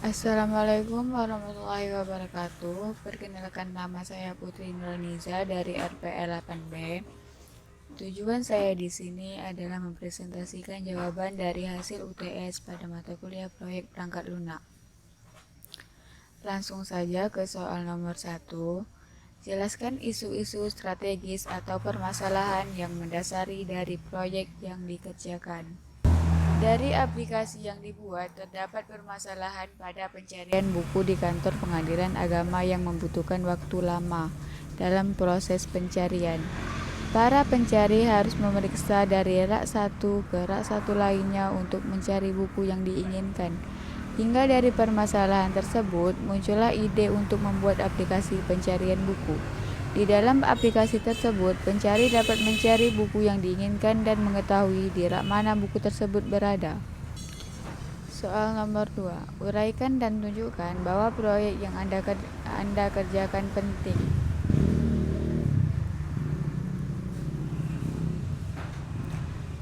Assalamualaikum warahmatullahi wabarakatuh. Perkenalkan, nama saya Putri Nuraniza dari RPL 8B. Tujuan saya di sini adalah mempresentasikan jawaban dari hasil UTS pada mata kuliah proyek perangkat lunak. Langsung saja ke soal nomor 1. Jelaskan isu-isu strategis atau permasalahan yang mendasari dari proyek yang dikerjakan. Dari aplikasi yang dibuat, terdapat permasalahan pada pencarian buku di kantor pengadilan agama yang membutuhkan waktu lama dalam proses pencarian. Para pencari harus memeriksa dari rak satu ke rak satu lainnya untuk mencari buku yang diinginkan. Hingga dari permasalahan tersebut, muncullah ide untuk membuat aplikasi pencarian buku. Di dalam aplikasi tersebut, pencari dapat mencari buku yang diinginkan dan mengetahui di rak mana buku tersebut berada. Soal nomor 2. Uraikan dan tunjukkan bahwa proyek yang Anda kerjakan penting.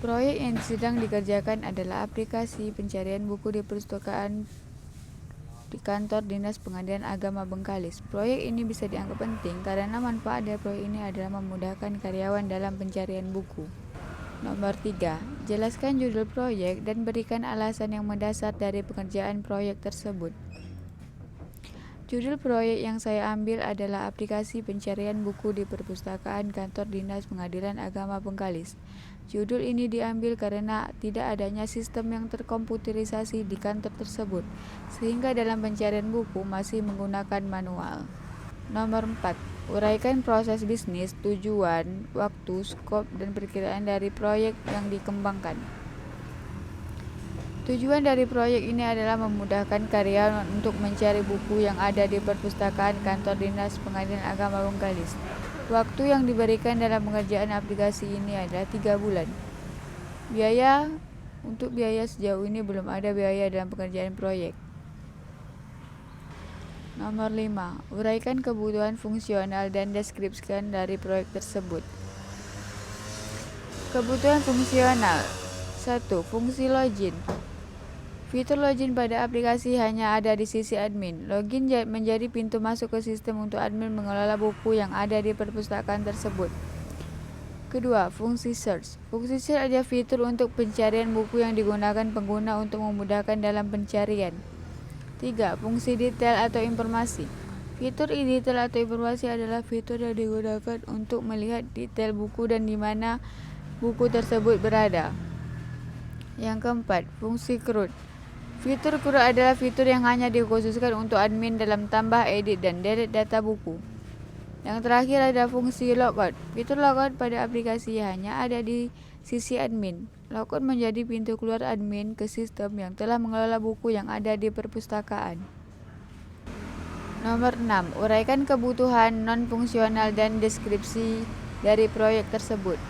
Proyek yang sedang dikerjakan adalah aplikasi pencarian buku di perpustakaan di kantor Dinas Pengadilan Agama Bengkalis. Proyek ini bisa dianggap penting karena manfaat dari proyek ini adalah memudahkan karyawan dalam pencarian buku. Nomor 3. Jelaskan judul proyek dan berikan alasan yang mendasar dari pekerjaan proyek tersebut. Judul proyek yang saya ambil adalah aplikasi pencarian buku di perpustakaan kantor Dinas Pengadilan Agama Bengkalis. Judul ini diambil karena tidak adanya sistem yang terkomputerisasi di kantor tersebut, sehingga dalam pencarian buku masih menggunakan manual. Nomor 4. Uraikan proses bisnis, tujuan, waktu, skop, dan perkiraan dari proyek yang dikembangkan. Tujuan dari proyek ini adalah memudahkan karyawan untuk mencari buku yang ada di perpustakaan kantor Dinas Pengadilan Agama Bengkalis. Waktu yang diberikan dalam pengerjaan aplikasi ini adalah 3 bulan. Untuk biaya sejauh ini belum ada biaya dalam pengerjaan proyek. Nomor 5. Uraikan kebutuhan fungsional dan deskripsikan dari proyek tersebut. Kebutuhan fungsional. 1. Fungsi login. Fitur login pada aplikasi hanya ada di sisi admin. Login menjadi pintu masuk ke sistem untuk admin mengelola buku yang ada di perpustakaan tersebut. Kedua, fungsi search. Fungsi search adalah fitur untuk pencarian buku yang digunakan pengguna untuk memudahkan dalam pencarian. 3. Fungsi detail atau informasi. Fitur detail atau informasi adalah fitur yang digunakan untuk melihat detail buku dan di mana buku tersebut berada. Yang keempat, fungsi CRUD. Fitur CRUD adalah fitur yang hanya dikhususkan untuk admin dalam tambah, edit, dan delete data buku. Yang terakhir ada fungsi logout. Fitur logout pada aplikasi hanya ada di sisi admin. Logout menjadi pintu keluar admin ke sistem yang telah mengelola buku yang ada di perpustakaan. Nomor 6. Uraikan kebutuhan non-fungsional dan deskripsi dari proyek tersebut.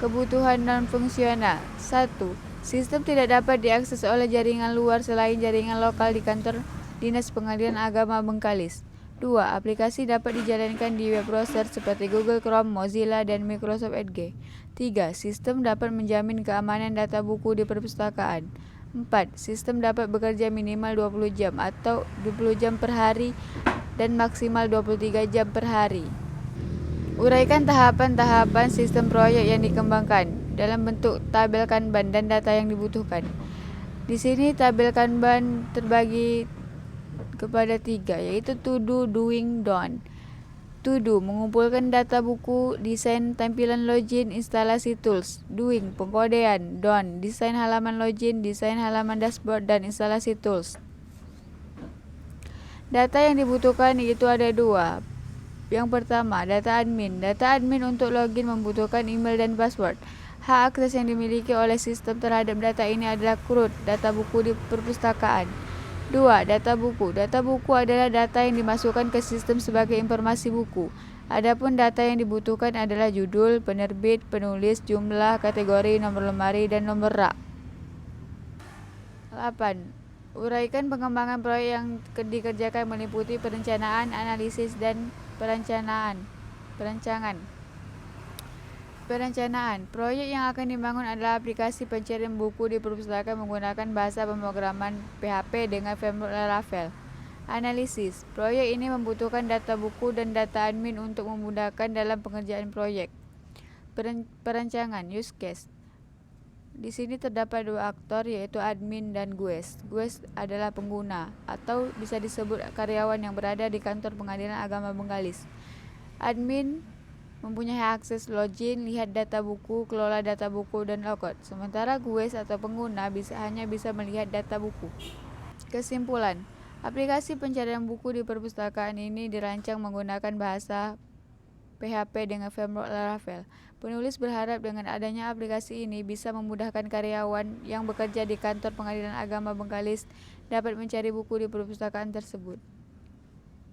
Kebutuhan non-fungsional. 1. Sistem tidak dapat diakses oleh jaringan luar selain jaringan lokal di kantor Dinas Pengadilan Agama Bengkalis. 2. Aplikasi dapat dijalankan di web browser seperti Google Chrome, Mozilla, dan Microsoft Edge. 3. Sistem dapat menjamin keamanan data buku di perpustakaan. 4. Sistem dapat bekerja minimal 20 jam atau 20 jam per hari dan maksimal 23 jam per hari. Uraikan tahapan-tahapan sistem proyek yang dikembangkan dalam bentuk tabel Kanban dan data yang dibutuhkan. Di sini tabel Kanban terbagi kepada 3, yaitu to do, doing, done. To do, mengumpulkan data buku, desain tampilan login, instalasi tools. Doing, pengkodean. Done, desain halaman login, desain halaman dashboard, dan instalasi tools. Data yang dibutuhkan itu ada 2. Yang pertama, data admin. Data admin untuk login membutuhkan email dan password. Hak akses yang dimiliki oleh sistem terhadap data ini adalah CRUD, data buku di perpustakaan. 2. Data buku. Data buku adalah data yang dimasukkan ke sistem sebagai informasi buku. Adapun data yang dibutuhkan adalah judul, penerbit, penulis, jumlah, kategori, nomor lemari, dan nomor rak. 8. Uraikan pengembangan proyek yang dikerjakan meliputi perencanaan, analisis, dan perancangan. Perencanaan. Proyek yang akan dibangun adalah aplikasi pencarian buku di perpustakaan menggunakan bahasa pemrograman PHP dengan framework Laravel. Analisis. Proyek ini membutuhkan data buku dan data admin untuk memudahkan dalam pengerjaan proyek. Perancangan. Use case. Di sini terdapat dua aktor, yaitu admin dan GUES. GUES adalah pengguna atau bisa disebut karyawan yang berada di kantor Pengadilan Agama Bengkalis. Admin mempunyai akses login, lihat data buku, kelola data buku, dan logout. Sementara GUES atau pengguna hanya bisa melihat data buku. Kesimpulan, aplikasi pencarian buku di perpustakaan ini dirancang menggunakan bahasa PHP dengan framework Laravel. Penulis berharap dengan adanya aplikasi ini bisa memudahkan karyawan yang bekerja di kantor Pengadilan Agama Bengkalis dapat mencari buku di perpustakaan tersebut.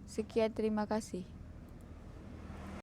Sekian, terima kasih.